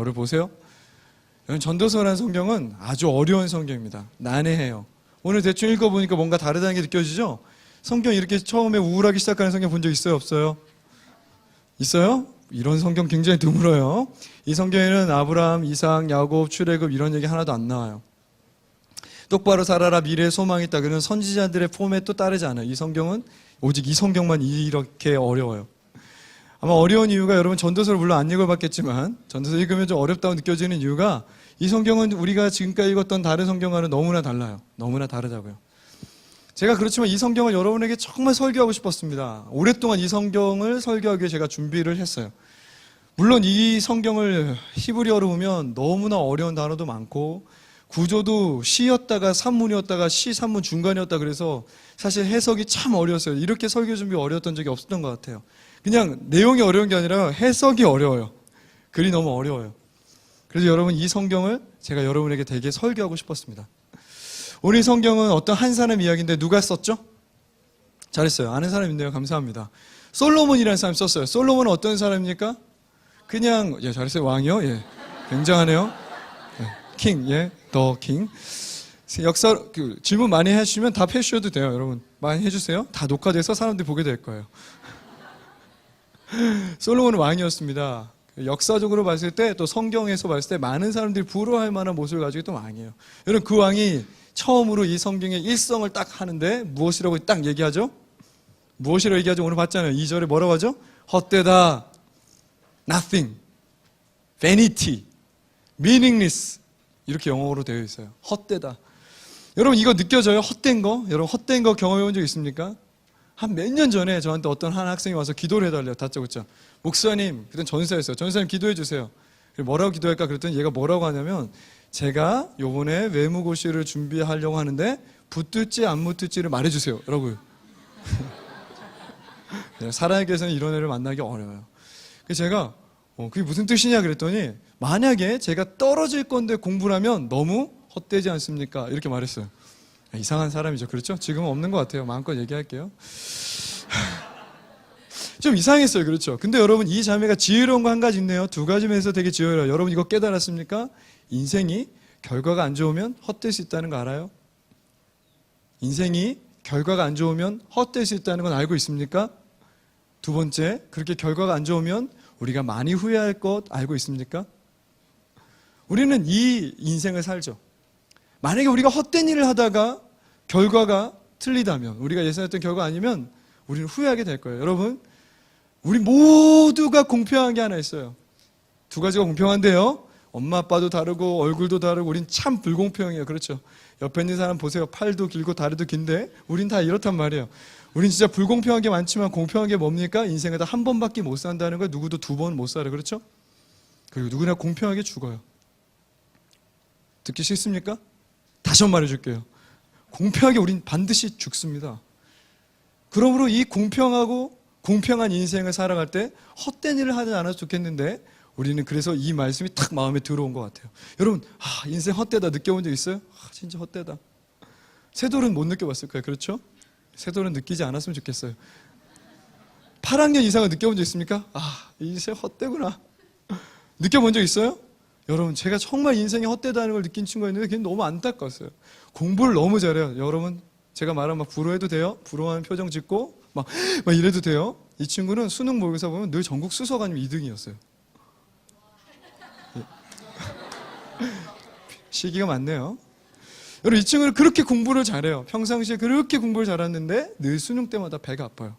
저를 보세요. 전도서라는 성경은 아주 어려운 성경입니다. 난해해요. 오늘 대충 읽어보니까 뭔가 다르다는 게 느껴지죠? 성경 이렇게 처음에 우울하게 시작하는 성경 본 적 있어요? 없어요? 있어요? 이런 성경 굉장히 드물어요. 이 성경에는 아브라함, 이삭, 야곱, 출애굽 이런 얘기 하나도 안 나와요. 똑바로 살아라, 미래의 소망이 있다. 그런 선지자들의 포맷도 따르지 않아요. 이 성경은 오직 이 성경만 이렇게 어려워요. 아마 어려운 이유가 여러분 전도서를 물론 안 읽어봤겠지만 전도서 읽으면 좀 어렵다고 느껴지는 이유가 이 성경은 우리가 지금까지 읽었던 다른 성경과는 너무나 달라요. 너무나 다르다고요. 제가 그렇지만 이 성경을 여러분에게 정말 설교하고 싶었습니다. 오랫동안 이 성경을 설교하기 위해 제가 준비를 했어요. 물론 이 성경을 히브리어로 보면 너무나 어려운 단어도 많고 구조도 시였다가 산문이었다가 시 산문 중간이었다 그래서 사실 해석이 참 어려웠어요. 이렇게 설교 준비 어려웠던 적이 없었던 것 같아요. 그냥 내용이 어려운 게 아니라 해석이 어려워요. 글이 너무 어려워요. 그래서 여러분 이 성경을 제가 여러분에게 되게 설교하고 싶었습니다. 오늘 이 성경은 어떤 한 사람 이야기인데 누가 썼죠? 잘했어요. 아는 사람 있네요. 감사합니다. 솔로몬이라는 사람이 썼어요. 솔로몬은 어떤 사람입니까? 그냥 잘했어요. 왕이요? 예. 굉장하네요. 예. 킹, 예. 더 킹. 역사 질문 많이 해주시면 답해 주셔도 돼요. 여러분 많이 해주세요. 다 녹화돼서 사람들이 보게 될 거예요. 솔로몬은 왕이었습니다. 역사적으로 봤을 때 또 성경에서 봤을 때 많은 사람들이 부러워할 만한 모습을 가지고 있던 왕이에요. 여러분 그 왕이 처음으로 이 성경의 일성을 딱 하는데 무엇이라고 딱 얘기하죠? 무엇이라고 얘기하죠? 오늘 봤잖아요. 2절에 뭐라고 하죠? 헛되다, nothing, vanity, meaningless 이렇게 영어로 되어 있어요. 헛되다. 여러분 이거 느껴져요? 헛된 거? 여러분 헛된 거 경험해 본 적 있습니까? 한 몇 년 전에 저한테 어떤 한 학생이 와서 기도를 해달래요. 다짜고짜. 목사님, 그땐 전사였어요. 전사님 기도해 주세요. 뭐라고 기도할까 그랬더니 얘가 뭐라고 하냐면 제가 요번에 외무고시를 준비하려고 하는데 붙을지 안 붙을지를 말해주세요. 라고요. 살아계에서는 이런 애를 만나기 어려워요. 그래서 제가 그게 무슨 뜻이냐 그랬더니 만약에 제가 떨어질 건데 공부를 하면 너무 헛되지 않습니까? 이렇게 말했어요. 이상한 사람이죠. 그렇죠? 지금은 없는 것 같아요. 마음껏 얘기할게요. 좀 이상했어요. 그렇죠? 근데 여러분 이 자매가 지혜로운 거 한 가지 있네요. 두 가지 면에서 되게 지혜로워요. 여러분 이거 깨달았습니까? 인생이 결과가 안 좋으면 헛될 수 있다는 거 알아요? 인생이 결과가 안 좋으면 헛될 수 있다는 건 알고 있습니까? 두 번째, 그렇게 결과가 안 좋으면 우리가 많이 후회할 것 알고 있습니까? 우리는 이 인생을 살죠. 만약에 우리가 헛된 일을 하다가 결과가 틀리다면, 우리가 예상했던 결과 아니면 우리는 후회하게 될 거예요. 여러분, 우리 모두가 공평한 게 하나 있어요. 두 가지가 공평한데요. 엄마 아빠도 다르고 얼굴도 다르고 우린 참 불공평해요. 그렇죠? 옆에 있는 사람 보세요. 팔도 길고 다리도 긴데 우린 다 이렇단 말이에요. 우린 진짜 불공평한 게 많지만 공평한 게 뭡니까? 인생에 다 한 번밖에 못 산다는 거예요. 누구도 두 번 못 살아요. 그렇죠? 그리고 누구나 공평하게 죽어요. 듣기 싫습니까? 다시 한번 말해줄게요. 공평하게 우린 반드시 죽습니다. 그러므로 이 공평하고 공평한 인생을 살아갈 때 헛된 일을 하지 않아도 좋겠는데 우리는 그래서 이 말씀이 탁 마음에 들어온 것 같아요. 여러분, 인생 헛되다 느껴본 적 있어요? 진짜 헛되다. 새돌은 못 느껴봤을 거예요. 그렇죠? 새돌은 느끼지 않았으면 좋겠어요. 8학년 이상은 느껴본 적 있습니까? 인생 헛되구나. 느껴본 적 있어요? 여러분, 제가 정말 인생이 헛되다는 걸 느낀 친구가 있는데 그게 너무 안타까웠어요. 공부를 너무 잘해요. 여러분, 제가 말하면 막 부러워해도 돼요? 부러워하는 표정 짓고 막 이래도 돼요? 이 친구는 수능 모의고사 보면 늘 전국 수석 아니면 2등이었어요. 시기가 많네요. 여러분, 이 친구는 그렇게 공부를 잘해요. 평상시에 그렇게 공부를 잘했는데 늘 수능 때마다 배가 아파요.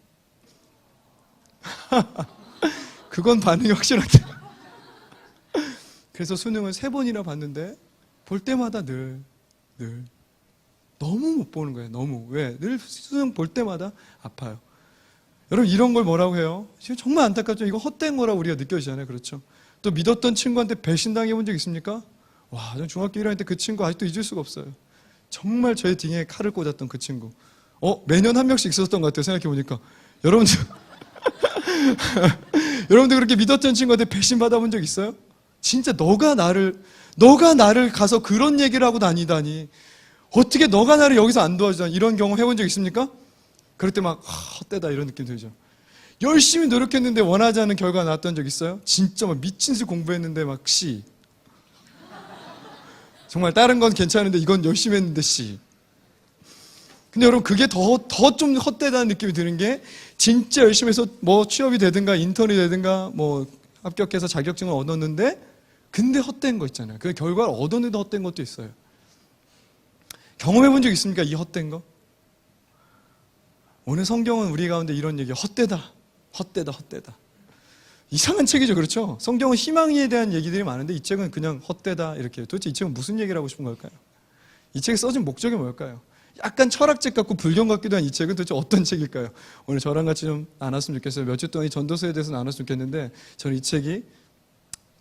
그건 반응이 확실한데. 그래서 수능을 3번이나 봤는데 볼 때마다 늘 너무 못 보는 거예요. 너무. 왜? 늘 수능 볼 때마다 아파요. 여러분 이런 걸 뭐라고 해요? 지금 정말 안타깝죠. 이거 헛된 거라고 우리가 느껴지잖아요. 그렇죠? 또 믿었던 친구한테 배신당해 본 적 있습니까? 와, 전 중학교 1학년 때 그 친구 아직도 잊을 수가 없어요. 정말 저의 등에 칼을 꽂았던 그 친구. 매년 한 명씩 있었던 것 같아요. 생각해보니까. 여러분들 그렇게 믿었던 친구한테 배신 받아본 적 있어요? 진짜 너가 나를 가서 그런 얘기를 하고 다니다니. 어떻게 너가 나를 여기서 안 도와주다니. 이런 경험 해본 적 있습니까? 그럴 때 막 헛되다 이런 느낌 들죠. 열심히 노력했는데 원하지 않는 결과가 나왔던 적 있어요? 진짜 막 미친 듯이 공부했는데 막 정말 다른 건 괜찮은데 이건 열심히 했는데 씨. 근데 여러분 그게 더 좀 헛되다는 느낌이 드는 게 진짜 열심히 해서 뭐 취업이 되든가 인턴이 되든가 뭐 합격해서 자격증을 얻었는데 근데 헛된 거 있잖아요. 그 결과를 얻었는데 헛된 것도 있어요. 경험해 본 적 있습니까? 이 헛된 거? 오늘 성경은 우리 가운데 이런 얘기예요. 헛되다. 헛되다. 헛되다. 이상한 책이죠. 그렇죠? 성경은 희망에 대한 얘기들이 많은데 이 책은 그냥 헛되다 이렇게. 도대체 이 책은 무슨 얘기를 하고 싶은 걸까요? 이 책이 써진 목적이 뭘까요? 약간 철학책 같고 불경 같기도 한 이 책은 도대체 어떤 책일까요? 오늘 저랑 같이 좀 나눴으면 좋겠어요. 몇 주 동안 이 전도서에 대해서 나눴으면 좋겠는데 저는 이 책이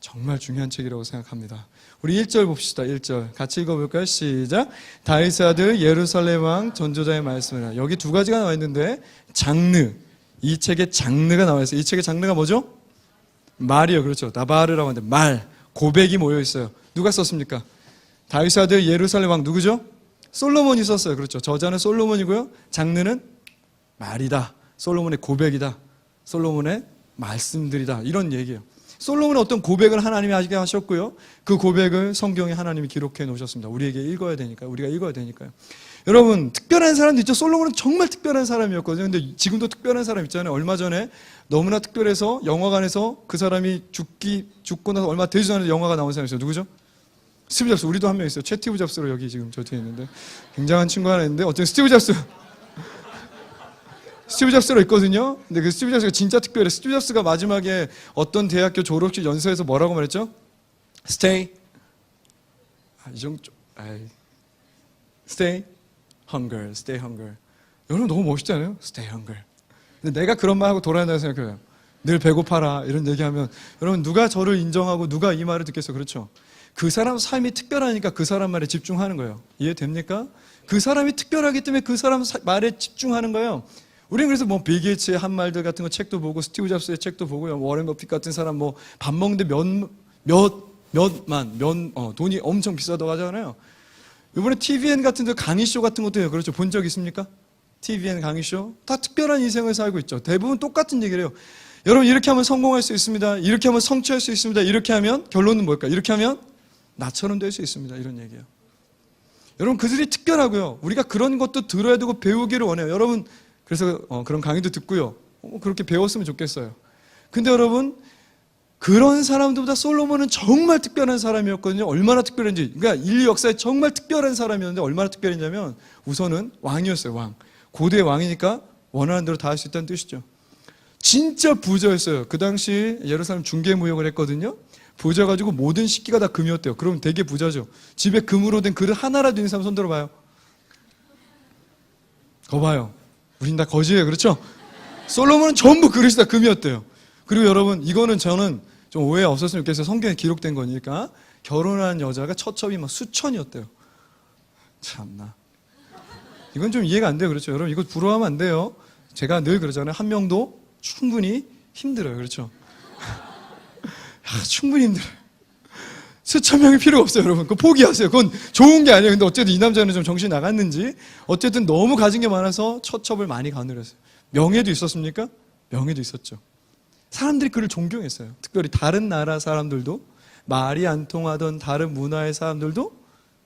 정말 중요한 책이라고 생각합니다. 우리 1절 봅시다. 1절 같이 읽어볼까요? 시작. 다윗의 아들 예루살렘 왕 전조자의 말씀이라. 여기 두 가지가 나와 있는데 장르, 이 책의 장르가 나와 있어요. 이 책의 장르가 뭐죠? 말이요. 그렇죠. 나바르라고 하는데 말, 고백이 모여 있어요. 누가 썼습니까? 다윗의 아들 예루살렘 왕 누구죠? 솔로몬이 썼어요. 그렇죠. 저자는 솔로몬이고요. 장르는 말이다. 솔로몬의 고백이다. 솔로몬의 말씀들이다. 이런 얘기예요. 솔로몬은 어떤 고백을 하나님이 하게 하셨고요. 그 고백을 성경에 하나님이 기록해 놓으셨습니다. 우리에게 읽어야 되니까요. 우리가 읽어야 되니까요. 여러분 특별한 사람도 있죠. 솔로몬은 정말 특별한 사람이었거든요. 근데 지금도 특별한 사람 있잖아요. 얼마 전에 너무나 특별해서 영화관에서 그 사람이 죽고 나서 얼마 되지 않은 영화가 나온 사람이 있어요. 누구죠? 스티브 잡스. 우리도 한 명 있어요. 채티브 잡스로 여기 지금 저 뒤에 있는데 굉장한 친구 하나 있는데 어쨌든 스티브 잡스로 있거든요. 근데 그 스티브 잡스가 진짜 특별해. 스티브 잡스가 마지막에 어떤 대학교 졸업식 연설에서 뭐라고 말했죠? Stay hunger, stay hunger. 여러분 너무 멋있지 않아요? Stay hunger. 근데 내가 그런 말 하고 돌아다닌다고 생각해요. 늘 배고파라 이런 얘기하면 여러분 누가 저를 인정하고 누가 이 말을 듣겠어요? 그렇죠? 그 사람 삶이 특별하니까 그 사람 말에 집중하는 거예요. 이해됩니까? 그 사람이 특별하기 때문에 그 사람 말에 집중하는 거예요. 우리는 그래서 뭐 빌 게이츠의 한 말들 같은 거 책도 보고 스티브 잡스의 책도 보고요. 워렌 버핏 같은 사람 뭐 밥 먹는데 돈이 엄청 비싸다고 하잖아요. 이번에 TVN 같은 데 강의쇼 같은 것도 해요. 그렇죠? 본 적 있습니까? TVN 강의쇼. 다 특별한 인생을 살고 있죠. 대부분 똑같은 얘기를 해요. 여러분 이렇게 하면 성공할 수 있습니다. 이렇게 하면 성취할 수 있습니다. 이렇게 하면 결론은 뭘까? 이렇게 하면 나처럼 될 수 있습니다. 이런 얘기예요. 여러분 그들이 특별하고요. 우리가 그런 것도 들어야 되고 배우기를 원해요. 여러분 그래서 그런 강의도 듣고요. 그렇게 배웠으면 좋겠어요. 근데 여러분 그런 사람들보다 솔로몬은 정말 특별한 사람이었거든요. 얼마나 특별한지. 그러니까 인류 역사에 정말 특별한 사람이었는데 얼마나 특별했냐면 우선은 왕이었어요. 왕. 고대 왕이니까 원하는 대로 다 할 수 있다는 뜻이죠. 진짜 부자였어요. 그 당시 예루살렘 중개무역을 했거든요. 부자 가지고 모든 식기가 다 금이었대요. 그럼 되게 부자죠. 집에 금으로 된 그릇 하나라도 있는 사람 손 들어봐요. 거 봐요. 우린 다 거지예요. 그렇죠? 솔로몬은 전부 그릇이 다 금이었대요. 그리고 여러분 이거는 저는 좀 오해 없었으면 좋겠어요. 성경에 기록된 거니까 결혼한 여자가 처첩이 막 수천이었대요. 참나. 이건 좀 이해가 안 돼요. 그렇죠? 여러분 이거 부러워하면 안 돼요. 제가 늘 그러잖아요. 한 명도 충분히 힘들어요. 그렇죠? 충분히 힘들어요. 수천 명이 필요가 없어요, 여러분. 그거 포기하세요. 그건 좋은 게 아니에요. 근데 어쨌든 이 남자는 좀 정신이 나갔는지 어쨌든 너무 가진 게 많아서 처첩을 많이 가누렸어요. 명예도 있었습니까? 명예도 있었죠. 사람들이 그를 존경했어요. 특별히 다른 나라 사람들도 말이 안 통하던 다른 문화의 사람들도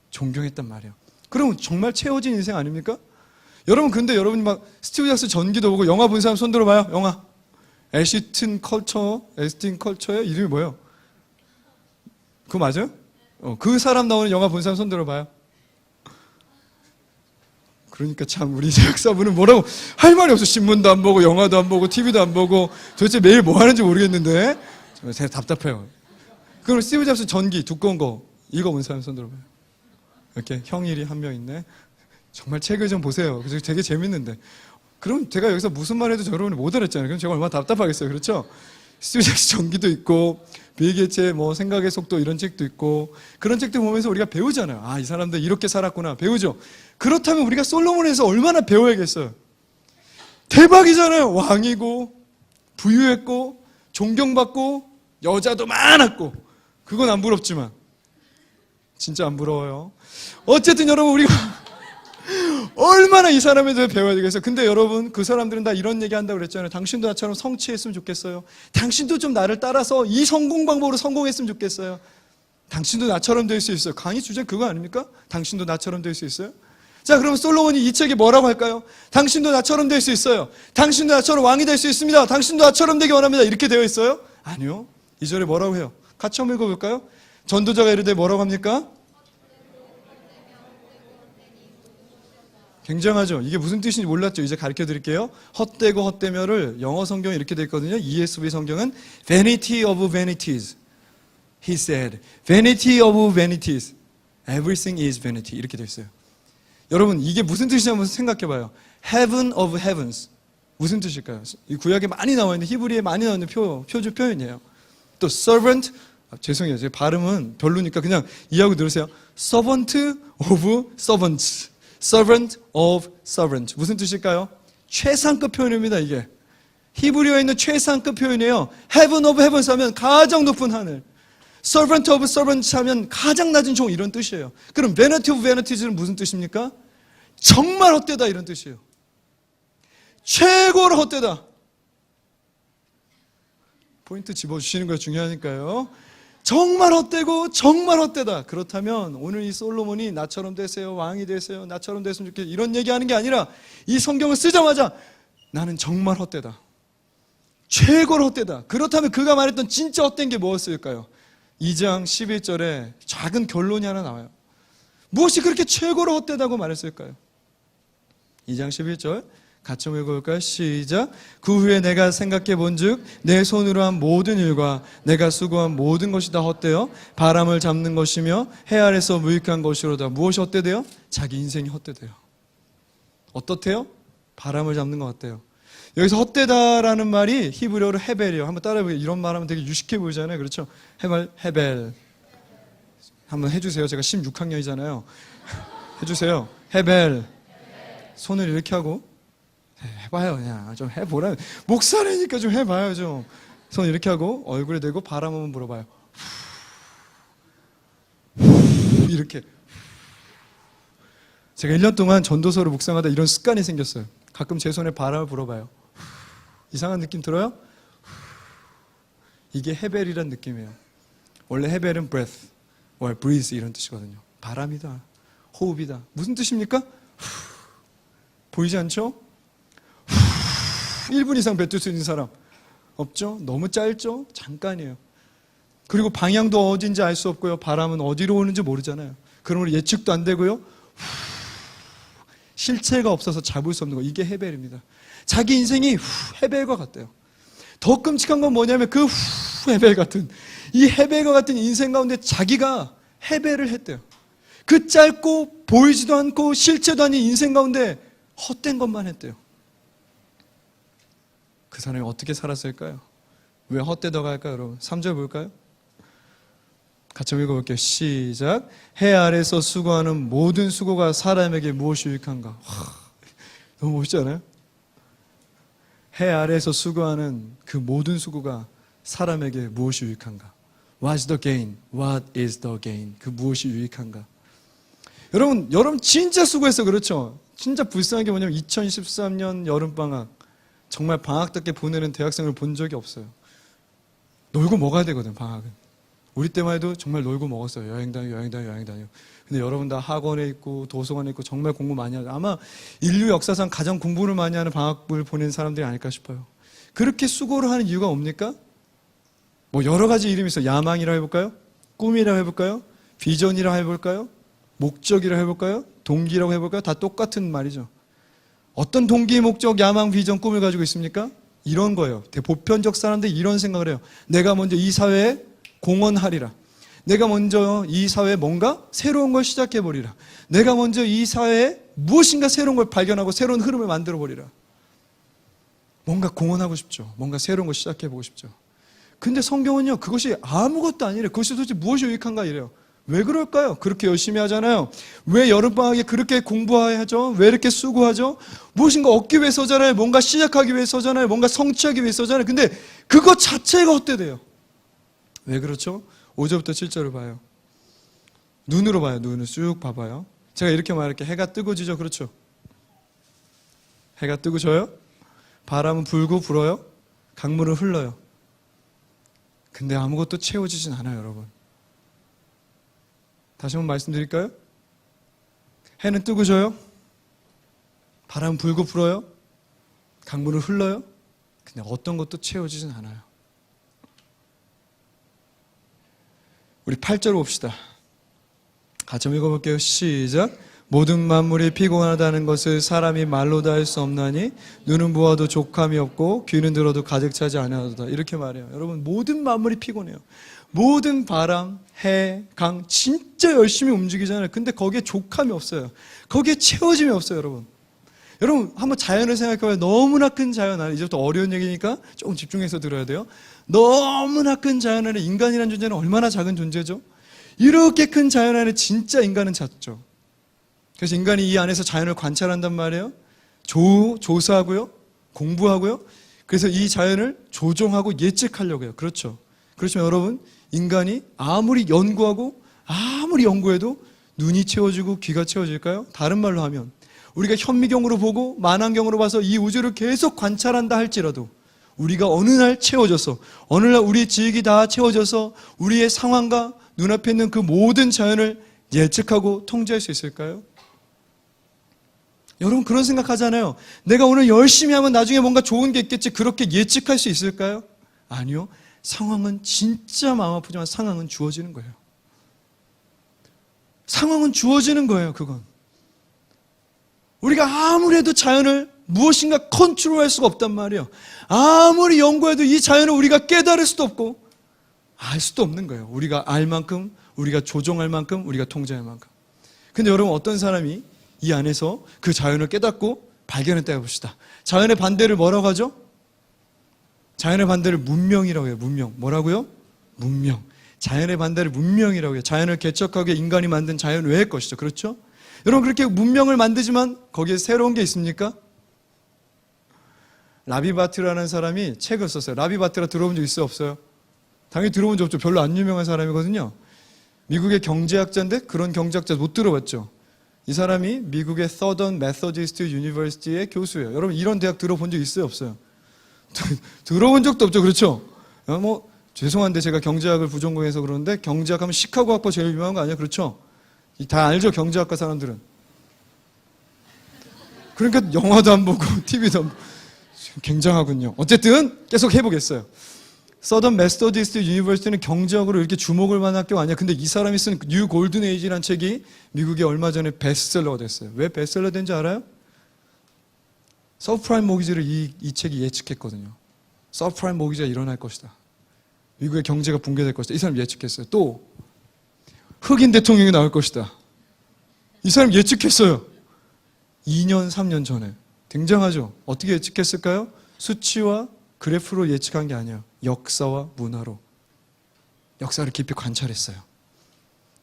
존경했단 말이에요. 그럼 정말 채워진 인생 아닙니까? 여러분 근데 여러분 막 스티브 잡스 전기도 보고 영화 본 사람 손 들어봐요. 영화. 에스틴 컬처의 이름이 뭐예요? 그거 맞아요? 그 사람 나오는 영화 본 사람 손 들어봐요. 그러니까 참 우리 제작사분은 뭐라고 할 말이 없어. 신문도 안 보고 영화도 안 보고 TV도 안 보고 도대체 매일 뭐 하는지 모르겠는데 제가 답답해요. 그럼 스티브 잡스 전기 두꺼운 거 읽어본 사람 손 들어봐요. 이렇게 형일이 한 명 있네. 정말 책을 좀 보세요. 되게 재밌는데. 그럼 제가 여기서 무슨 말 해도 여러분이 못 알았잖아요. 그럼 제가 얼마나 답답하겠어요. 그렇죠? 스티브 잡스 전기도 있고 빌 게이츠의 뭐 생각의 속도 이런 책도 있고 그런 책들 보면서 우리가 배우잖아요. 아, 이 사람들 이렇게 살았구나. 배우죠. 그렇다면 우리가 솔로몬에서 얼마나 배워야겠어요. 대박이잖아요. 왕이고 부유했고 존경받고 여자도 많았고 그건 안 부럽지만 진짜 안 부러워요. 어쨌든 여러분 우리가 얼마나 이 사람에 대해 배워야 되겠어요. 근데 여러분 그 사람들은 다 이런 얘기 한다고 그랬잖아요. 당신도 나처럼 성취했으면 좋겠어요. 당신도 좀 나를 따라서 이 성공 방법으로 성공했으면 좋겠어요. 당신도 나처럼 될 수 있어요. 강의 주제 그거 아닙니까? 당신도 나처럼 될 수 있어요? 자, 그럼 솔로몬이 이 책에 뭐라고 할까요? 당신도 나처럼 될 수 있어요. 당신도 나처럼 왕이 될 수 있습니다. 당신도 나처럼 되기 원합니다. 이렇게 되어 있어요? 아니요. 2절에 뭐라고 해요? 같이 한번 읽어볼까요? 전도자가 이르되 뭐라고 합니까? 굉장하죠. 이게 무슨 뜻인지 몰랐죠. 이제 가르쳐 드릴게요. 헛되고 헛되며를 영어 성경에 이렇게 되어 있거든요. ESV 성경은 Vanity of vanities. He said, Vanity of vanities. Everything is vanity. 이렇게 되어 있어요. 여러분, 이게 무슨 뜻인지 한번 생각해 봐요. Heaven of heavens. 무슨 뜻일까요? 이 구약에 많이 나와 있는, 히브리에 많이 나와 있는 표주 표현이에요. 또 servant, 죄송해요. 제 발음은 별로니까 그냥 이해하고 들으세요. Servant of servants. Servant of servant. 무슨 뜻일까요? 최상급 표현입니다, 이게. 히브리어에 있는 최상급 표현이에요. Heaven of heavens 하면 가장 높은 하늘. Servant of servants 하면 가장 낮은 종, 이런 뜻이에요. 그럼 Vanity of vanities는 무슨 뜻입니까? 정말 헛되다, 이런 뜻이에요. 최고로 헛되다. 포인트 집어주시는 거 중요하니까요. 정말 헛되고 정말 헛되다. 그렇다면 오늘 이 솔로몬이 나처럼 되세요, 왕이 되세요, 나처럼 됐으면 좋겠어요, 이런 얘기하는 게 아니라 이 성경을 쓰자마자 나는 정말 헛되다, 최고로 헛되다. 그렇다면 그가 말했던 진짜 헛된 게 무엇일까요? 2장 11절에 작은 결론이 하나 나와요. 무엇이 그렇게 최고로 헛되다고 말했을까요? 2장 11절 같이 한번 읽어볼까요? 시작. 그 후에 내가 생각해 본즉 내 손으로 한 모든 일과 내가 수고한 모든 것이 다 헛되어 바람을 잡는 것이며 해 아래서 무익한 것이로다. 무엇이 헛되대요? 자기 인생이 헛되대요. 어떻대요? 바람을 잡는 것 같대요. 여기서 헛되다라는 말이 히브리어로 헤벨이에요. 한번 따라해보세요. 이런 말하면 되게 유식해 보이잖아요. 그렇죠? 헤벨. 한번 해주세요. 제가 16학년이잖아요. 해주세요. 헤벨. 손을 이렇게 하고 해봐요. 그냥 좀 해보라. 목사라니까 좀 해봐요. 좀. 손 이렇게 하고 얼굴에 대고 바람 한번 불어봐요. 이렇게. 제가 1년 동안 전도서를 묵상하다 이런 습관이 생겼어요. 가끔 제 손에 바람을 불어봐요. 이상한 느낌 들어요? 이게 헤벨이란 느낌이에요. 원래 헤벨은 breath, or breathe 이런 뜻이거든요. 바람이다, 호흡이다. 무슨 뜻입니까? 보이지 않죠? 1분 이상 뱉을 수 있는 사람 없죠? 너무 짧죠? 잠깐이에요. 그리고 방향도 어딘지 알 수 없고요. 바람은 어디로 오는지 모르잖아요. 그러므로 예측도 안 되고요. 실체가 없어서 잡을 수 없는 거. 이게 헤벨입니다. 자기 인생이 헤벨과 같대요. 더 끔찍한 건 뭐냐면 그 헤벨 같은, 이 헤벨과 같은 인생 가운데 자기가 헤벨을 했대요. 그 짧고 보이지도 않고 실체도 아닌 인생 가운데 헛된 것만 했대요. 그 사람이 어떻게 살았을까요? 왜 헛되다고 할까요, 여러분? 3절 볼까요? 같이 읽어볼게요. 시작. 해 아래서 수고하는 모든 수고가 사람에게 무엇이 유익한가? 너무 멋있지 않아요? 해 아래서 수고하는 그 모든 수고가 사람에게 무엇이 유익한가? What's the gain? What is the gain? 그 무엇이 유익한가? 여러분 진짜 수고했어. 그렇죠? 진짜 불쌍한 게 뭐냐면 2013년 여름방학, 정말 방학답게 보내는 대학생을 본 적이 없어요. 놀고 먹어야 되거든, 방학은. 우리 때만 해도 정말 놀고 먹었어요. 여행 다니고. 근데 여러분 다 학원에 있고 도서관에 있고 정말 공부 많이 하죠. 아마 인류 역사상 가장 공부를 많이 하는 방학을 보낸 사람들이 아닐까 싶어요. 그렇게 수고를 하는 이유가 뭡니까? 뭐 여러 가지 이름이 있어요. 야망이라고 해볼까요? 꿈이라고 해볼까요? 비전이라고 해볼까요? 목적이라고 해볼까요? 동기라고 해볼까요? 다 똑같은 말이죠. 어떤 동기, 목적, 야망, 비전, 꿈을 가지고 있습니까? 이런 거예요. 보편적 사람들이 이런 생각을 해요. 내가 먼저 이 사회에 공헌하리라. 내가 먼저 이 사회에 뭔가 새로운 걸 시작해버리라. 내가 먼저 이 사회에 무엇인가 새로운 걸 발견하고 새로운 흐름을 만들어버리라. 뭔가 공헌하고 싶죠. 뭔가 새로운 걸 시작해보고 싶죠. 근데 성경은요, 그것이 아무것도 아니래요. 그것이 도대체 무엇이 유익한가 이래요. 왜 그럴까요? 그렇게 열심히 하잖아요. 왜 여름방학에 그렇게 공부하죠? 왜 이렇게 수고하죠? 무엇인가 얻기 위해서잖아요. 뭔가 시작하기 위해서잖아요. 뭔가 성취하기 위해서잖아요. 근데 그것 자체가 헛되대요. 왜 그렇죠? 5절부터 7절을 봐요. 눈으로 봐요. 눈을 쭉 봐봐요. 제가 이렇게 말할게요. 해가 뜨고 지죠? 그렇죠? 해가 뜨고 져요? 바람은 불고 불어요? 강물은 흘러요. 근데 아무것도 채워지진 않아요, 여러분. 다시 한번 말씀드릴까요? 해는 뜨고 져요? 바람 불고 불어요? 강물은 흘러요? 근데 어떤 것도 채워지진 않아요. 우리 8절 봅시다. 같이 한번 읽어볼게요. 시작. 모든 만물이 피곤하다는 것을 사람이 말로 다 할 수 없나니 눈은 보아도 족함이 없고 귀는 들어도 가득 차지 아니하도다. 이렇게 말해요. 여러분, 모든 만물이 피곤해요. 모든 바람, 해, 강 진짜 열심히 움직이잖아요. 근데 거기에 족함이 없어요. 거기에 채워짐이 없어요, 여러분. 여러분, 한번 자연을 생각해봐요. 너무나 큰 자연 안에, 이제부터 어려운 얘기니까 조금 집중해서 들어야 돼요. 너무나 큰 자연 안에 인간이라는 존재는 얼마나 작은 존재죠? 이렇게 큰 자연 안에 진짜 인간은 작죠. 그래서 인간이 이 안에서 자연을 관찰한단 말이에요. 조사하고요. 공부하고요. 그래서 이 자연을 조종하고 예측하려고 해요. 그렇죠. 그렇지만 여러분, 인간이 아무리 연구하고 아무리 연구해도 눈이 채워지고 귀가 채워질까요? 다른 말로 하면 우리가 현미경으로 보고 만안경으로 봐서 이 우주를 계속 관찰한다 할지라도 우리가 어느 날 채워져서, 어느 날 우리 지식이 다 채워져서 우리의 상황과 눈앞에 있는 그 모든 자연을 예측하고 통제할 수 있을까요? 여러분, 그런 생각하잖아요. 내가 오늘 열심히 하면 나중에 뭔가 좋은 게 있겠지, 그렇게 예측할 수 있을까요? 아니요. 상황은 진짜 마음 아프지만 상황은 주어지는 거예요. 상황은 주어지는 거예요. 그건 우리가 아무리 해도 자연을 무엇인가 컨트롤할 수가 없단 말이에요. 아무리 연구해도 이 자연을 우리가 깨달을 수도 없고 알 수도 없는 거예요. 우리가 알 만큼, 우리가 조종할 만큼, 우리가 통제할 만큼. 근데 여러분, 어떤 사람이 이 안에서 그 자연을 깨닫고 발견했다 해봅시다. 자연의 반대를 뭐라고 하죠? 자연의 반대를 문명이라고 해요. 문명. 뭐라고요? 문명. 자연의 반대를 문명이라고 해요. 자연을 개척하게 인간이 만든 자연 외의 것이죠. 그렇죠? 여러분, 그렇게 문명을 만들지만 거기에 새로운 게 있습니까? 라비바트라는 사람이 책을 썼어요. 라비바트라 들어본 적 있어요? 없어요? 당연히 들어본 적 없죠. 별로 안 유명한 사람이거든요. 미국의 경제학자인데 그런 경제학자 못 들어봤죠. 이 사람이 미국의 Southern Methodist University의 교수예요. 여러분, 이런 대학 들어본 적 있어요? 없어요? 들어본 적도 없죠. 그렇죠? 죄송한데 제가 경제학을 부전공해서 그러는데 경제학 하면 시카고 학과 제일 유명한 거 아니에요? 그렇죠? 다 알죠? 경제학과 사람들은. 그러니까 영화도 안 보고 TV도 안 보고 굉장하군요. 어쨌든 계속 해보겠어요. 서던 메소디스트 유니버시티는 경제학으로 이렇게 주목을 받는 학교가 아니야. 근데 이 사람이 쓴 뉴 골든 에이지라는 책이 미국에 얼마 전에 베스트셀러가 됐어요. 왜 베스트셀러 된지 알아요? 서프라임 모기지를 이 책이 예측했거든요. 서프라임 모기지가 일어날 것이다. 미국의 경제가 붕괴될 것이다. 이 사람 예측했어요. 또 흑인 대통령이 나올 것이다. 이 사람 예측했어요. 2년, 3년 전에. 굉장하죠? 어떻게 예측했을까요? 수치와 그래프로 예측한 게 아니에요. 역사와 문화로. 역사를 깊이 관찰했어요.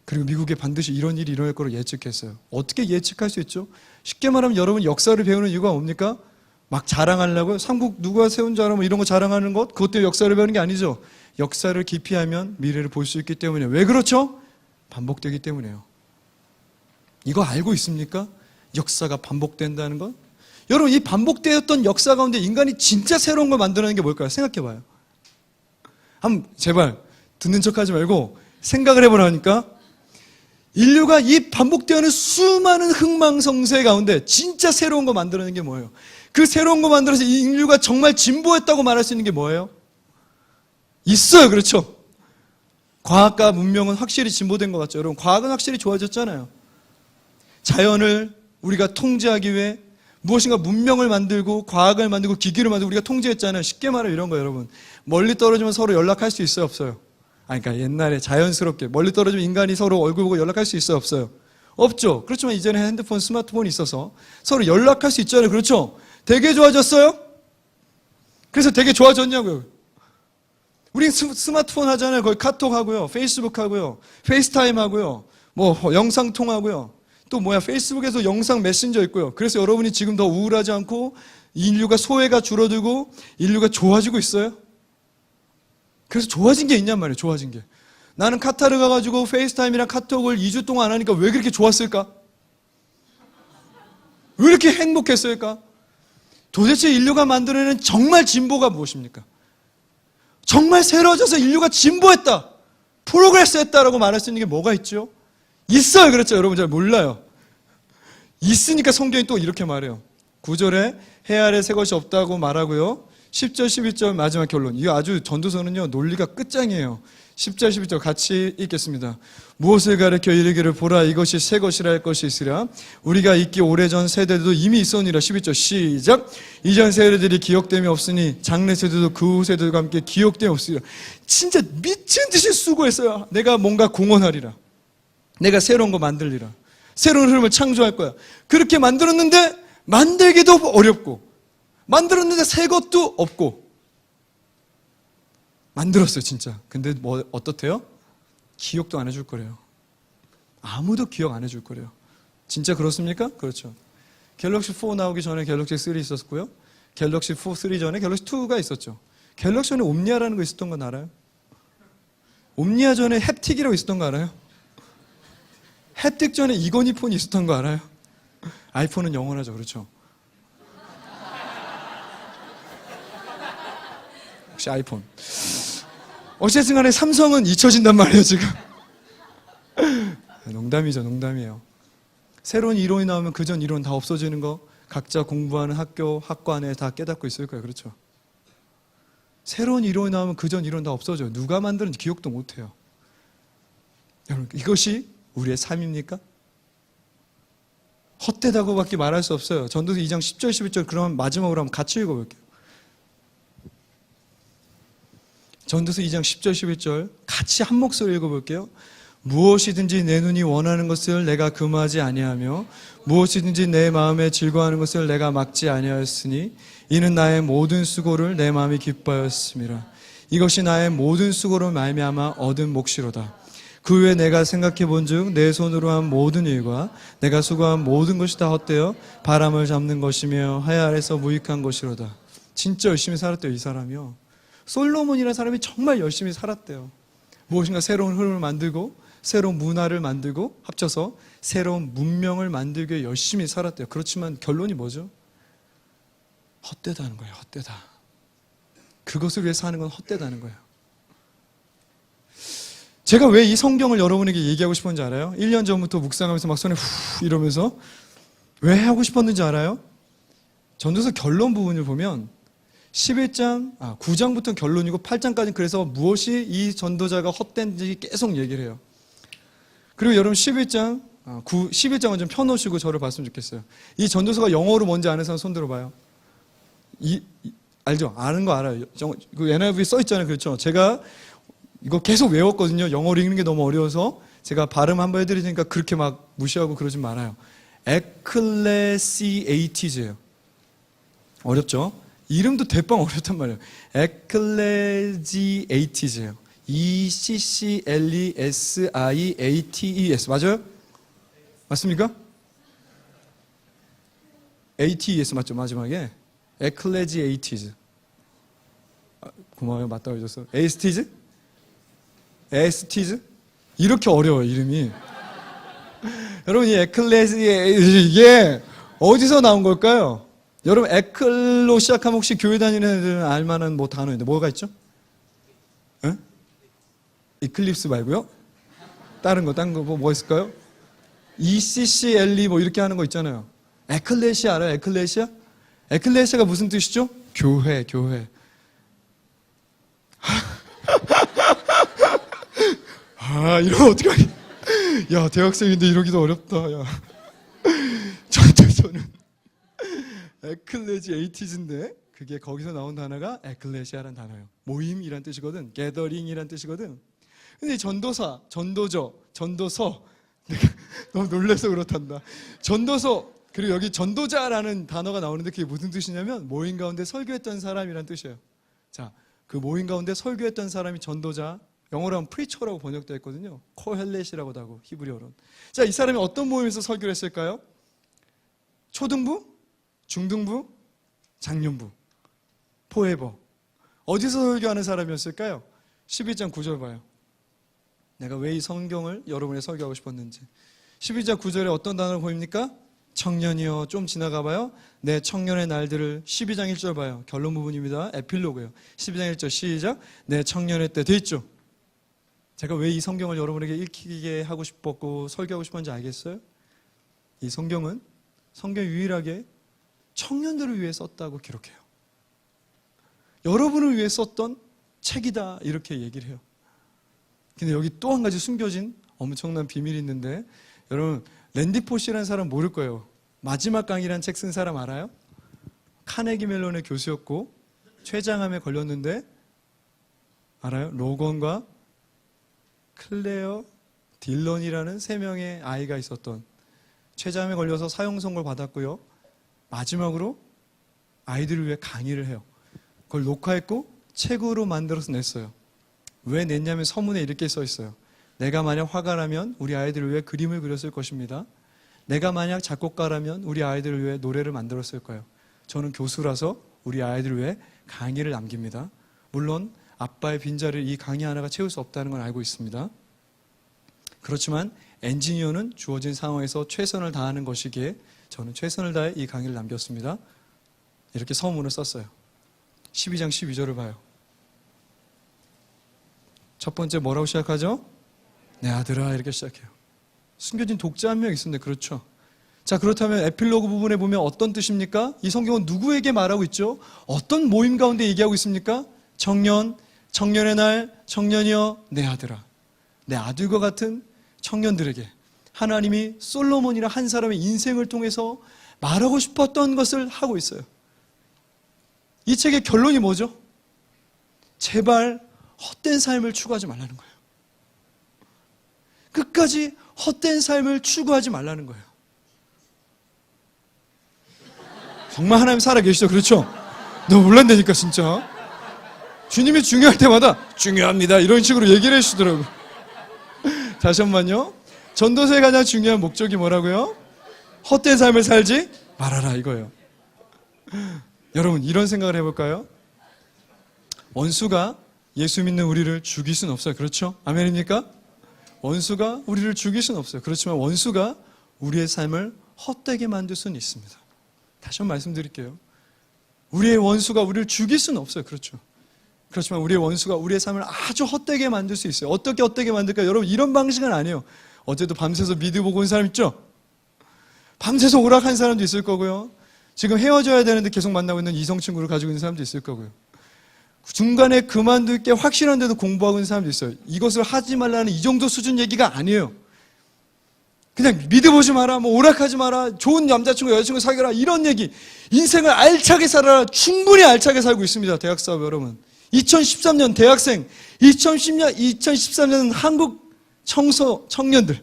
그리고 미국에 반드시 이런 일이 일어날 거로 예측했어요. 어떻게 예측할 수 있죠? 쉽게 말하면 여러분, 역사를 배우는 이유가 뭡니까? 막 자랑하려고요? 삼국 누가 세운 줄 알아? 뭐 이런 거 자랑하는 것? 그것 때문에 역사를 배우는 게 아니죠. 역사를 깊이 하면 미래를 볼 수 있기 때문에. 왜 그렇죠? 반복되기 때문이에요. 이거 알고 있습니까? 역사가 반복된다는 건? 여러분, 이 반복되었던 역사 가운데 인간이 진짜 새로운 걸 만들어내는 게 뭘까요? 생각해봐요. 한번 제발 듣는 척하지 말고 생각을 해보라니까. 인류가 이 반복되어오는 수많은 흥망성쇠 가운데 진짜 새로운 거 만들어내는 게 뭐예요? 그 새로운 거 만들어서 이 인류가 정말 진보했다고 말할 수 있는 게 뭐예요? 있어요. 그렇죠? 과학과 문명은 확실히 진보된 것 같죠? 여러분, 과학은 확실히 좋아졌잖아요. 자연을 우리가 통제하기 위해 무엇인가 문명을 만들고 과학을 만들고 기기를 만들고 우리가 통제했잖아요. 쉽게 말하면 이런 거예요, 여러분. 멀리 떨어지면 서로 연락할 수 있어요, 없어요? 그러니까 옛날에 자연스럽게 멀리 떨어지면 인간이 서로 얼굴 보고 연락할 수 있어요, 없어요? 없죠. 그렇지만 이전에 핸드폰, 스마트폰이 있어서 서로 연락할 수 있잖아요. 그렇죠? 되게 좋아졌어요? 그래서 되게 좋아졌냐고요. 우린 스마트폰 하잖아요. 거기 카톡 하고요, 페이스북 하고요, 페이스타임 하고요, 뭐 영상통 하고요. 또 페이스북에서 영상 메신저 있고요. 그래서 여러분이 지금 더 우울하지 않고 인류가 소외가 줄어들고 인류가 좋아지고 있어요. 그래서 좋아진 게 있냔 말이에요. 좋아진 게. 나는 카타르 가가지고 페이스타임이랑 카톡을 2주 동안 안 하니까 왜 그렇게 좋았을까? 왜 이렇게 행복했을까? 도대체 인류가 만들어내는 정말 진보가 무엇입니까? 정말 새로워져서 인류가 진보했다, 프로그레스했다라고 말할 수 있는 게 뭐가 있죠? 있어요. 그렇죠. 여러분 잘 몰라요. 있으니까 성경이 또 이렇게 말해요. 9절에 해 아래 새 것이 없다고 말하고요. 10절, 11절 마지막 결론. 이거 아주 전도서는요, 논리가 끝장이에요. 10절, 11절 같이 읽겠습니다. 무엇을 가르쳐 이르기를 보라 이것이 새 것이라 할 것이 있으랴. 우리가 있기 오래전 세대도 이미 있었느니라. 12절 시작. 이전 세대들이 기억됨이 없으니 장래 세대도 그 후 세대들과 함께 기억됨이 없으리라. 진짜 미친 듯이 수고했어요. 내가 뭔가 공헌하리라. 내가 새로운 거 만들리라. 새로운 흐름을 창조할 거야. 그렇게 만들었는데 만들기도 어렵고 만들었는데 새 것도 없고 만들었어요 진짜. 근데 뭐 어떻대요? 기억도 안 해줄 거래요. 아무도 기억 안 해줄 거래요. 진짜 그렇습니까? 그렇죠. 갤럭시 4 나오기 전에 갤럭시 3 있었고요. 갤럭시 4, 3 전에 갤럭시 2가 있었죠. 갤럭시 전에 옴니아라는 거 있었던 건 알아요? 옴니아 전에 햅틱이라고 있었던 거 알아요? 햅틱 전에 이건희 폰이 있었던 거 알아요? 아이폰은 영원하죠. 그렇죠. 혹시 아이폰. 어쨌든 간에 삼성은 잊혀진단 말이에요 지금. 농담이죠. 농담이에요. 새로운 이론이 나오면 그전 이론 다 없어지는 거 각자 공부하는 학교, 학과 안에 다 깨닫고 있을 거예요. 그렇죠. 새로운 이론이 나오면 그전 이론 다 없어져요. 누가 만드는지 기억도 못해요. 여러분 이것이 우리의 삶입니까? 헛되다고밖에 말할 수 없어요. 전도서 2장 10절 11절 그러면 마지막으로 한번 같이 읽어볼게요. 전도서 2장 10절 11절 같이 한 목소리 읽어볼게요. 무엇이든지 내 눈이 원하는 것을 내가 금하지 아니하며 무엇이든지 내 마음에 즐거워하는 것을 내가 막지 아니하였으니 이는 나의 모든 수고를 내 마음이 기뻐하였음이라. 이것이 나의 모든 수고로 말미암아 얻은 몫이로다. 그 후에 내가 생각해 본즉 내 손으로 한 모든 일과 내가 수고한 모든 것이 다 헛되어 바람을 잡는 것이며 하야 아래서 무익한 것이로다. 진짜 열심히 살았대요 이 사람이요. 솔로몬이라는 사람이 정말 열심히 살았대요. 무엇인가 새로운 흐름을 만들고 새로운 문화를 만들고 합쳐서 새로운 문명을 만들기 위해 열심히 살았대요. 그렇지만 결론이 뭐죠? 헛되다는 거예요. 헛되다. 그것을 위해 사는 건 헛되다는 거예요. 제가 왜 이 성경을 여러분에게 얘기하고 싶었는지 알아요? 1년 전부터 묵상하면서 막 손에 후 이러면서 왜 하고 싶었는지 알아요? 전도서 결론 부분을 보면 9장부터 결론이고 8장까지는 그래서 무엇이 이 전도자가 헛된지 계속 얘기를 해요. 그리고 여러분 11장은 좀 펴놓으시고 저를 봤으면 좋겠어요. 이 전도서가 영어로 뭔지 아는 사람 손 들어봐요. 알죠? 아는 거 알아요. 그 NIV 써 있잖아요. 그렇죠? 제가 이거 계속 외웠거든요. 영어로 읽는 게 너무 어려워서 제가 발음 한번 해드릴 테니까 그렇게 막 무시하고 그러지 말아요. 에클레시에이티즈예요. 어렵죠? 이름도 대빵 어렵단 말이에요. 에클레지에이티즈예요. ECCLESIATES 맞아요? 맞습니까? ATES 맞죠? 마지막에 에클레지에이티즈. 고마워요. 맞다고 해줘서. 에스티즈? 에스티즈? 이렇게 어려워요 이름이. 여러분 이 이게 어디서 나온 걸까요? 여러분 에클로 시작하면 혹시 교회 다니는 애들은 알만한 뭐 단어인데 뭐가 있죠? 에? 이클립스 말고요? 다른 거 뭐 있을까요? ECCLE 뭐 이렇게 하는 거 있잖아요. 에클레시아 알아요? 에클레시아? 에클레시아가 무슨 뜻이죠? 교회. 이러면 어떡하니? 야, 대학생인데 이러기도 어렵다, 야. 저는 에클레지에이티즈인데 그게 거기서 나온 단어가 에클레시아라는 단어예요. 모임이란 뜻이거든. 게더링이란 뜻이거든. 근데 전도서 내가 너무 놀라서 그렇단다. 전도서 그리고 여기 전도자라는 단어가 나오는데 그게 무슨 뜻이냐면 모임 가운데 설교했던 사람이란 뜻이에요. 자, 그 모임 가운데 설교했던 사람이 전도자, 영어로 하면 프리처라고 번역되어 있거든요. 코헬렛이라고도 하고 히브리어로는. 자, 이 사람이 어떤 모임에서 설교를 했을까요? 초등부, 중등부, 장년부, 포에버. 어디서 설교하는 사람이었을까요? 12장 9절 봐요. 내가 왜 이 성경을 여러분에 설교하고 싶었는지. 12장 9절에 어떤 단어를 보입니까? 청년이여. 좀 지나가 봐요. 내 청년의 날들을. 12장 1절 봐요. 결론 부분입니다. 에필로그예요. 12장 1절 시작. 내 청년의 때 돼 있죠? 제가 왜 이 성경을 여러분에게 읽히게 하고 싶었고 설교하고 싶었는지 알겠어요? 이 성경은 성경 유일하게 청년들을 위해 썼다고 기록해요. 여러분을 위해 썼던 책이다 이렇게 얘기를 해요. 근데 여기 또 한 가지 숨겨진 엄청난 비밀이 있는데, 여러분 랜디 포시라는 사람 모를 거예요. 마지막 강의라는 책 쓴 사람 알아요? 카네기 멜론의 교수였고 췌장암에 걸렸는데 알아요? 로건과 클레어 딜런이라는 3명의 아이가 있었던, 췌장암에 걸려서 사형 선고를 받았고요. 마지막으로 아이들을 위해 강의를 해요. 그걸 녹화했고 책으로 만들어서 냈어요. 왜 냈냐면 서문에 이렇게 써 있어요. 내가 만약 화가라면 우리 아이들을 위해 그림을 그렸을 것입니다. 내가 만약 작곡가라면 우리 아이들을 위해 노래를 만들었을 거예요. 저는 교수라서 우리 아이들을 위해 강의를 남깁니다. 물론 아빠의 빈자리를 이 강의 하나가 채울 수 없다는 걸 알고 있습니다. 그렇지만 엔지니어는 주어진 상황에서 최선을 다하는 것이기에 저는 최선을 다해 이 강의를 남겼습니다. 이렇게 서문을 썼어요. 12장 12절을 봐요. 첫 번째 뭐라고 시작하죠? 내 아들아 이렇게 시작해요. 숨겨진 독자 한 명 있었는데, 그렇죠? 자, 그렇다면 에필로그 부분에 보면 어떤 뜻입니까? 이 성경은 누구에게 말하고 있죠? 어떤 모임 가운데 얘기하고 있습니까? 청년, 청년의 날, 청년이여 내 아들아. 내 아들과 같은 청년들에게 하나님이 솔로몬이라 한 사람의 인생을 통해서 말하고 싶었던 것을 하고 있어요. 이 책의 결론이 뭐죠? 제발 헛된 삶을 추구하지 말라는 거예요. 끝까지 헛된 삶을 추구하지 말라는 거예요. 정말 하나님 살아계시죠? 그렇죠? 너무 놀란다니까 진짜. 주님이 중요할 때마다 중요합니다 이런 식으로 얘기를 해주시더라고요. 다시 한 번요. 전도서의 가장 중요한 목적이 뭐라고요? 헛된 삶을 살지 말아라 이거예요. 여러분 이런 생각을 해볼까요? 원수가 예수 믿는 우리를 죽일 수는 없어요. 그렇죠? 아멘입니까? 원수가 우리를 죽일 수는 없어요. 그렇지만 원수가 우리의 삶을 헛되게 만들 수는 있습니다. 다시 한번 말씀드릴게요. 우리의 원수가 우리를 죽일 수는 없어요. 그렇죠? 그렇지만 우리의 원수가 우리의 삶을 아주 헛되게 만들 수 있어요. 어떻게 헛되게 만들까요? 여러분 이런 방식은 아니에요. 어제도 밤새서 미드 보고 온 사람 있죠? 밤새서 오락한 사람도 있을 거고요. 지금 헤어져야 되는데 계속 만나고 있는 이성 친구를 가지고 있는 사람도 있을 거고요. 중간에 그만둘 게 확실한데도 공부하고 있는 사람도 있어요. 이것을 하지 말라는 이 정도 수준 얘기가 아니에요. 그냥 믿어보지 마라, 뭐 오락하지 마라, 좋은 남자친구 여자친구 사귀라 이런 얘기. 인생을 알차게 살아라. 충분히 알차게 살고 있습니다. 대학 사업 여러분. 2013년 대학생, 2013년 한국 청년들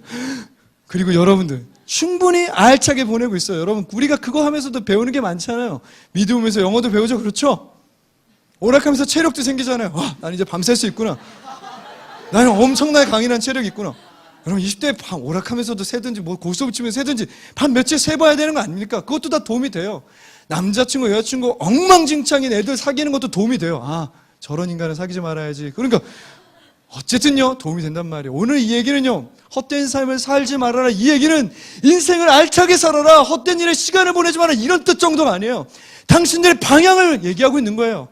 그리고 여러분들 충분히 알차게 보내고 있어요. 여러분 우리가 그거 하면서도 배우는 게 많잖아요. 믿으면서 영어도 배우죠. 그렇죠? 오락하면서 체력도 생기잖아요. 와, 난 이제 밤샐 수 있구나. 나는 엄청나게 강인한 체력이 있구나. 여러분 20대에 밤 오락하면서도 새든지 뭐 고스톱 치면서 새든지 밤 며칠 새봐야 되는 거 아닙니까? 그것도 다 도움이 돼요. 남자친구 여자친구 엉망진창인 애들 사귀는 것도 도움이 돼요. 아, 저런 인간을 사귀지 말아야지. 그러니까 어쨌든요 도움이 된단 말이에요. 오늘 이 얘기는요 헛된 삶을 살지 말아라. 이 얘기는 인생을 알차게 살아라. 헛된 일에 시간을 보내지 마라. 이런 뜻 정도가 아니에요. 당신들의 방향을 얘기하고 있는 거예요.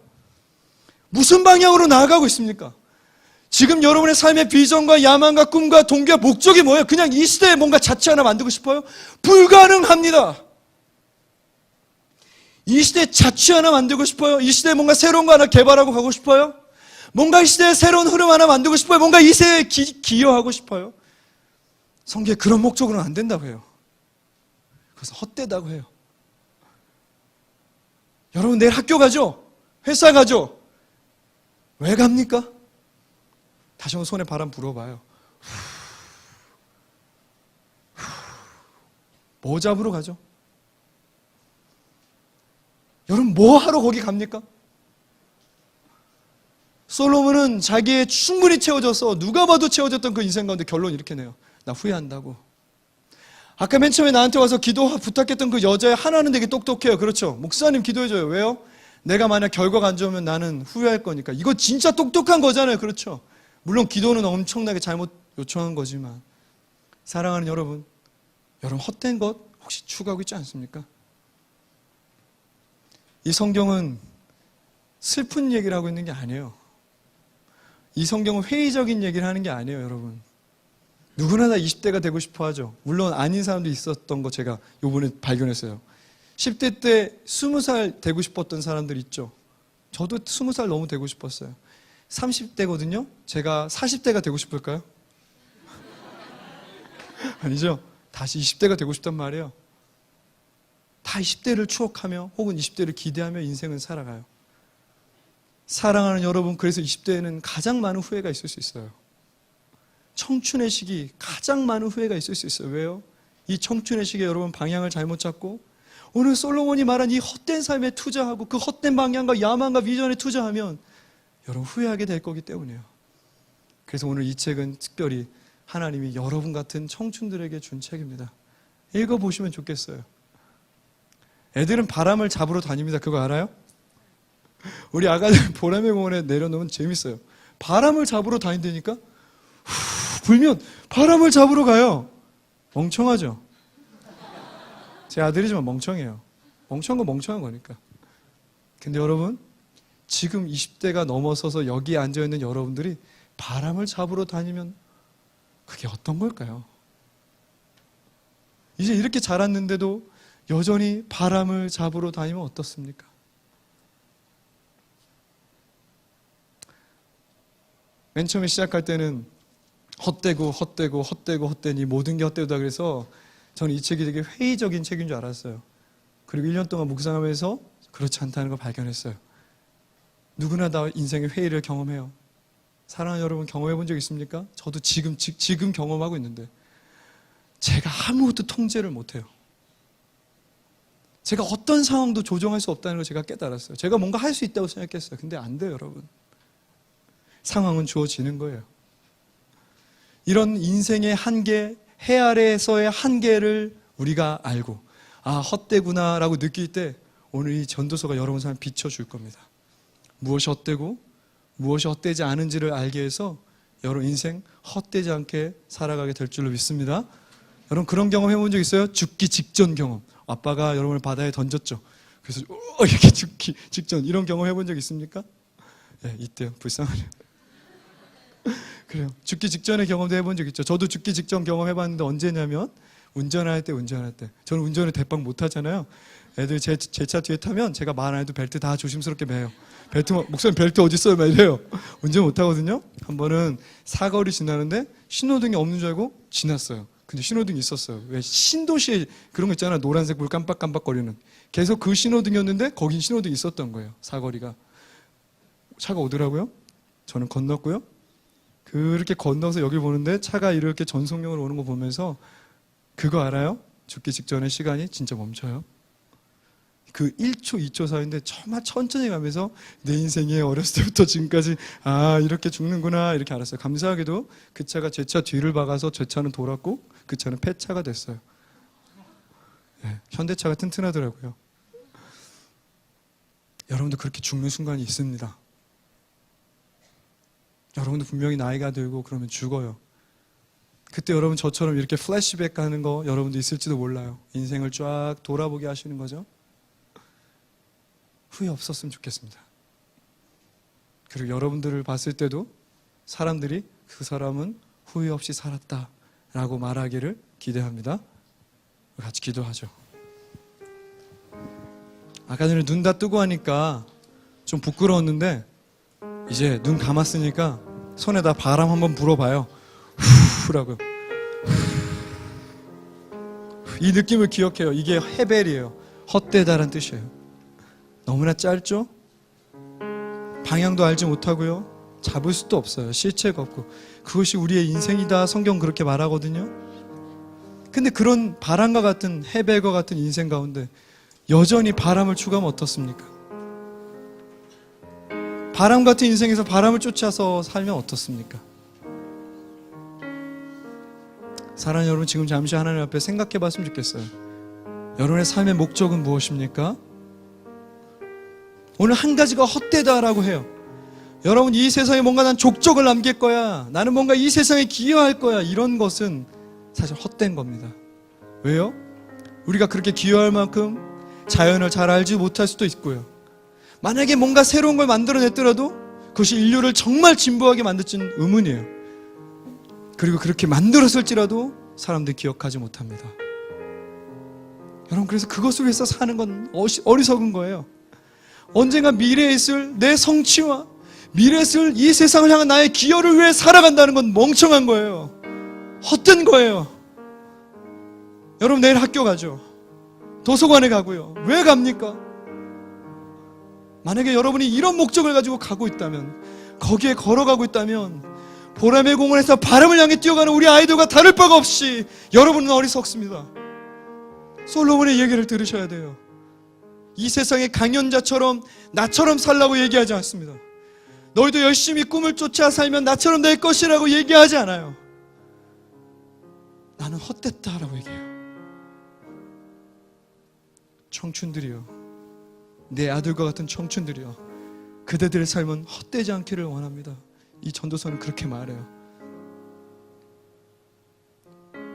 무슨 방향으로 나아가고 있습니까? 지금 여러분의 삶의 비전과 야망과 꿈과 동기와 목적이 뭐예요? 그냥 이 시대에 뭔가 자취 하나 만들고 싶어요? 불가능합니다. 이 시대에 자취 하나 만들고 싶어요? 이 시대에 뭔가 새로운 거 하나 개발하고 가고 싶어요? 뭔가 이 시대에 새로운 흐름 하나 만들고 싶어요? 뭔가 이 시대에 기여하고 싶어요? 성경에 그런 목적으로는 안 된다고 해요. 그래서 헛되다고 해요. 여러분 내일 학교 가죠? 회사 가죠? 왜 갑니까? 다시 한번 손에 바람 불어봐요. 뭐 잡으러 가죠? 여러분 뭐 하러 거기 갑니까? 솔로몬은 자기의 충분히 채워져서 누가 봐도 채워졌던 그 인생 가운데 결론 이렇게 내요. 나 후회한다고. 아까 맨 처음에 나한테 와서 기도 부탁했던 그 여자의 하나는 되게 똑똑해요. 그렇죠? 목사님 기도해줘요. 왜요? 내가 만약 결과가 안 좋으면 나는 후회할 거니까. 이거 진짜 똑똑한 거잖아요. 그렇죠? 물론 기도는 엄청나게 잘못 요청한 거지만 사랑하는 여러분 헛된 것 혹시 추구하고 있지 않습니까? 이 성경은 슬픈 얘기를 하고 있는 게 아니에요. 이 성경은 회의적인 얘기를 하는 게 아니에요, 여러분. 누구나 다 20대가 되고 싶어 하죠. 물론 아닌 사람도 있었던 거 제가 요번에 발견했어요. 10대 때 20살 되고 싶었던 사람들 있죠. 저도 20살 너무 되고 싶었어요. 30대거든요. 제가 40대가 되고 싶을까요? 아니죠. 다시 20대가 되고 싶단 말이에요. 다 20대를 추억하며 혹은 20대를 기대하며 인생은 살아가요. 사랑하는 여러분, 그래서 20대에는 가장 많은 후회가 있을 수 있어요. 청춘의 시기 가장 많은 후회가 있을 수 있어요. 왜요? 이 청춘의 시기에 여러분 방향을 잘못 잡고 오늘 솔로몬이 말한 이 헛된 삶에 투자하고 그 헛된 방향과 야망과 비전에 투자하면 여러분 후회하게 될 거기 때문이에요. 그래서 오늘 이 책은 특별히 하나님이 여러분 같은 청춘들에게 준 책입니다. 읽어보시면 좋겠어요. 애들은 바람을 잡으러 다닙니다. 그거 알아요? 우리 아가들 보라매 공원에 내려놓으면 재밌어요. 바람을 잡으러 다닌다니까 불면 바람을 잡으러 가요. 멍청하죠? 제 아들이지만 멍청해요. 멍청한 건 멍청한 거니까. 근데 여러분, 지금 20대가 넘어서서 여기에 앉아있는 여러분들이 바람을 잡으러 다니면 그게 어떤 걸까요? 이제 이렇게 자랐는데도 여전히 바람을 잡으러 다니면 어떻습니까? 맨 처음에 시작할 때는 헛되니 모든 게 헛되다 그래서 저는 이 책이 되게 회의적인 책인 줄 알았어요. 그리고 1년 동안 묵상하면서 그렇지 않다는 걸 발견했어요. 누구나 다 인생의 회의를 경험해요. 사랑하는 여러분, 경험해 본 적 있습니까? 저도 지금 경험하고 있는데 제가 아무것도 통제를 못해요. 제가 어떤 상황도 조정할 수 없다는 걸 제가 깨달았어요. 제가 뭔가 할 수 있다고 생각했어요. 근데 안 돼요, 여러분. 상황은 주어지는 거예요. 이런 인생의 한계, 해 아래에서의 한계를 우리가 알고 헛되구나 라고 느낄 때 오늘 이 전도서가 여러분 삶을 비춰줄 겁니다. 무엇이 헛되고 무엇이 헛되지 않은지를 알게 해서 여러분 인생 헛되지 않게 살아가게 될 줄로 믿습니다. 여러분 그런 경험 해본 적 있어요? 죽기 직전 경험. 아빠가 여러분을 바다에 던졌죠. 그래서 이렇게 죽기 직전 이런 경험 해본 적 있습니까? 네, 있대요. 불쌍하네요. 그래요. 죽기 직전의 경험도 해본 적 있죠. 저도 죽기 직전 경험 해봤는데 언제냐면 운전할 때. 저는 운전을 대빵 못하잖아요. 애들 제 차 뒤에 타면 제가 말 안 해도 벨트 다 조심스럽게 매요. 목사님 벨트 어디 있어요? 막 이래요. 운전 못하거든요. 한 번은 사거리 지나는데 신호등이 없는 줄 알고 지났어요. 근데 신호등이 있었어요. 왜 신도시에 그런 거 있잖아. 노란색 불 깜빡깜빡거리는. 계속 그 신호등이었는데 거긴 신호등이 있었던 거예요. 사거리가. 차가 오더라고요. 저는 건넜고요. 그렇게 건너서 여기 보는데 차가 이렇게 전속력으로 오는 거 보면서 그거 알아요? 죽기 직전의 시간이 진짜 멈춰요. 그 1초, 2초 사이인데 정말 천천히 가면서 내 인생에 어렸을 때부터 지금까지 이렇게 죽는구나 이렇게 알았어요. 감사하게도 그 차가 제 차 뒤를 박아서 제 차는 돌았고 그 차는 폐차가 됐어요. 네, 현대차가 튼튼하더라고요. 여러분도 그렇게 죽는 순간이 있습니다. 여러분도 분명히 나이가 들고 그러면 죽어요. 그때 여러분 저처럼 이렇게 플래시백 하는 거 여러분도 있을지도 몰라요. 인생을 쫙 돌아보게 하시는 거죠. 후회 없었으면 좋겠습니다. 그리고 여러분들을 봤을 때도 사람들이 그 사람은 후회 없이 살았다라고 말하기를 기대합니다. 같이 기도하죠. 아까 전에 눈 다 뜨고 하니까 좀 부끄러웠는데 이제 눈 감았으니까 손에다 바람 한번 불어봐요. 후라고요. 이 느낌을 기억해요. 이게 헤벨이에요. 헛되다란 뜻이에요. 너무나 짧죠? 방향도 알지 못하고요. 잡을 수도 없어요. 실체가 없고. 그것이 우리의 인생이다. 성경 그렇게 말하거든요. 근데 그런 바람과 같은 헤벨과 같은 인생 가운데 여전히 바람을 추구하면 어떻습니까? 바람 같은 인생에서 바람을 쫓아서 살면 어떻습니까? 사랑하는 여러분, 지금 잠시 하나님 앞에 생각해 봤으면 좋겠어요. 여러분의 삶의 목적은 무엇입니까? 오늘 한 가지가 헛되다라고 해요. 여러분, 이 세상에 뭔가 난 족적을 남길 거야. 나는 뭔가 이 세상에 기여할 거야. 이런 것은 사실 헛된 겁니다. 왜요? 우리가 그렇게 기여할 만큼 자연을 잘 알지 못할 수도 있고요. 만약에 뭔가 새로운 걸 만들어냈더라도 그것이 인류를 정말 진보하게 만들진 의문이에요. 그리고 그렇게 만들었을지라도 사람들이 기억하지 못합니다. 여러분, 그래서 그것을 위해서 사는 건 어리석은 거예요. 언젠가 미래에 있을 내 성취와 미래에 있을 이 세상을 향한 나의 기여를 위해 살아간다는 건 멍청한 거예요. 헛된 거예요. 여러분, 내일 학교 가죠. 도서관에 가고요. 왜 갑니까? 만약에 여러분이 이런 목적을 가지고 가고 있다면, 거기에 걸어가고 있다면 보라매 공원에서 바람을 향해 뛰어가는 우리 아이들과 다를 바가 없이 여러분은 어리석습니다. 솔로몬의 얘기를 들으셔야 돼요. 이 세상의 강연자처럼 나처럼 살라고 얘기하지 않습니다. 너희도 열심히 꿈을 쫓아 살면 나처럼 될 것이라고 얘기하지 않아요. 나는 헛됐다라고 얘기해요. 청춘들이요, 내 아들과 같은 청춘들이요, 그대들의 삶은 헛되지 않기를 원합니다. 이 전도서는 그렇게 말해요.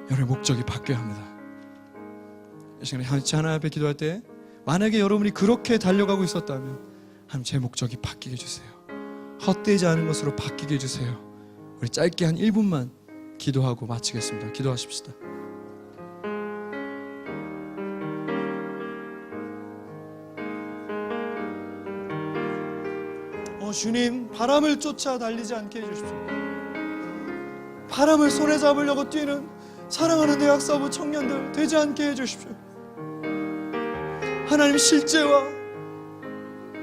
여러분의 목적이 바뀌어야 합니다. 이 시간에 하나님 앞에 기도할 때 만약에 여러분이 그렇게 달려가고 있었다면 하나님, 제 목적이 바뀌게 해주세요. 헛되지 않은 것으로 바뀌게 해주세요. 우리 짧게 한 1분만 기도하고 마치겠습니다. 기도하십시다. 주님, 바람을 쫓아 달리지 않게 해주십시오. 바람을 손에 잡으려고 뛰는 사랑하는 대학사부 청년들 되지 않게 해주십시오. 하나님, 실제와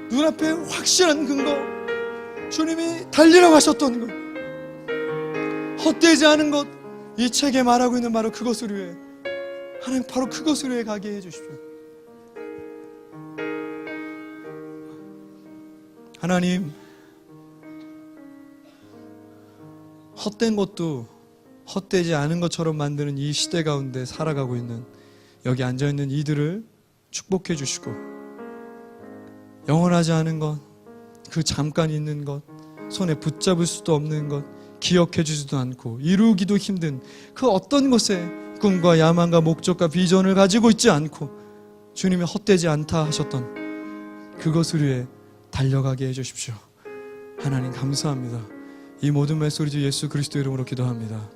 눈앞에 확실한 근거, 주님이 달리라고 하셨던 것, 헛되지 않은 것, 이 책에 말하고 있는 바로 그것을 위해, 하나님, 바로 그것을 위해 가게 해주십시오. 하나님, 헛된 것도 헛되지 않은 것처럼 만드는 이 시대 가운데 살아가고 있는 여기 앉아있는 이들을 축복해 주시고, 영원하지 않은 것, 그 잠깐 있는 것, 손에 붙잡을 수도 없는 것, 기억해 주지도 않고 이루기도 힘든 그 어떤 것에 꿈과 야망과 목적과 비전을 가지고 있지 않고 주님이 헛되지 않다 하셨던 그것을 위해 달려가게 해주십시오. 하나님, 감사합니다. 이 모든 말소리 주 예수 그리스도 이름으로 기도합니다.